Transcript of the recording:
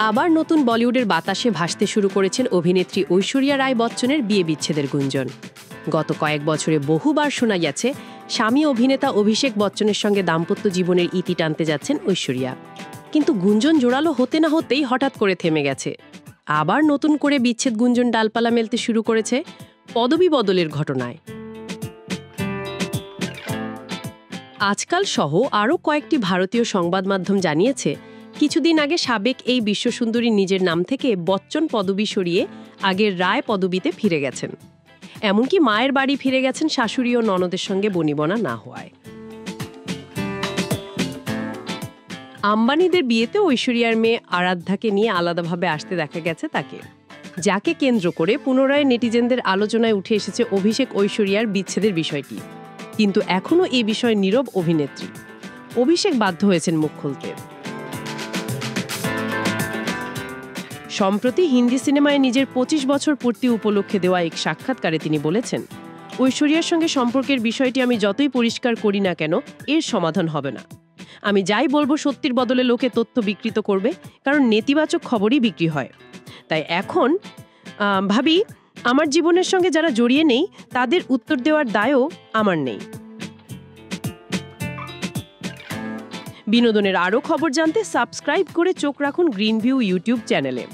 আবার নতুন বলিউডের বাতাসে ভাসতে শুরু করেছেন অভিনেত্রী ঐশ্বরিয়া রায় বচ্চনের বিয়ে বিচ্ছেদের গুঞ্জন। গত কয়েক বছরে বহুবার শোনা গেছে স্বামী অভিনেতা অভিষেক বচ্চনের সঙ্গে দাম্পত্য জীবনের ইতি টানতে যাচ্ছেন ঐশ্বরিয়া। কিন্তু গুঞ্জন জোরালো হতে না হতেই হঠাৎ করে থেমে গেছে। আবার নতুন করে বিচ্ছেদ গুঞ্জন ডালপালা মেলতে শুরু করেছে পদবি বদলের ঘটনায়। আজকাল সহ আরও কয়েকটি ভারতীয় সংবাদ মাধ্যম জানিয়েছে কিছুদিন আগে সাবেক এই বিশ্বসুন্দরী নিজের নাম থেকে বচ্চন পদবি সরিয়ে আগের রায় পদবিতে ফিরে গেছেন। এমনকি মায়ের বাড়ি ফিরে গেছেন শাশুড়ি ও ননদের সঙ্গে বনিবনা না হওয়ায়। আম্বানিদের বিয়েতে ঐশ্বরিয়ার মেয়ে আরাধ্যাকে নিয়ে আলাদাভাবে আসতে দেখা গেছে তাকে, যাকে কেন্দ্র করে পুনরায় নেটিজেনদের আলোচনায় উঠে এসেছে অভিষেক ঐশ্বরিয়ার বিচ্ছেদের বিষয়টি। কিন্তু এখনও এই বিষয়ে নীরব অভিনেত্রী। অভিষেক বাধ্য হয়েছেন মুখ খুলতে। সম্প্রতি হিন্দি সিনেমায় নিজের 25 বছর পূর্তি উপলক্ষে দেওয়া এক সাক্ষাৎকারে তিনি বলেছেন, ঐশ্বরিয়ার সঙ্গে সম্পর্কের বিষয়টি আমি যতই পরিষ্কার করি না কেন এর সমাধান হবে না। আমি যাই বলবো সত্যির বদলে লোকে তথ্য বিকৃত করবে, কারণ নেতিবাচক খবরই বিক্রি হয়। তাই এখন ভাবি আমার জীবনের সঙ্গে যারা জড়িয়ে নেই তাদের উত্তর দেওয়ার দায়ও আমার নেই। বিনোদনের আরও খবর জানতে সাবস্ক্রাইব করে চোখ রাখুন গ্রিন ভিউ ইউটিউব চ্যানেলে।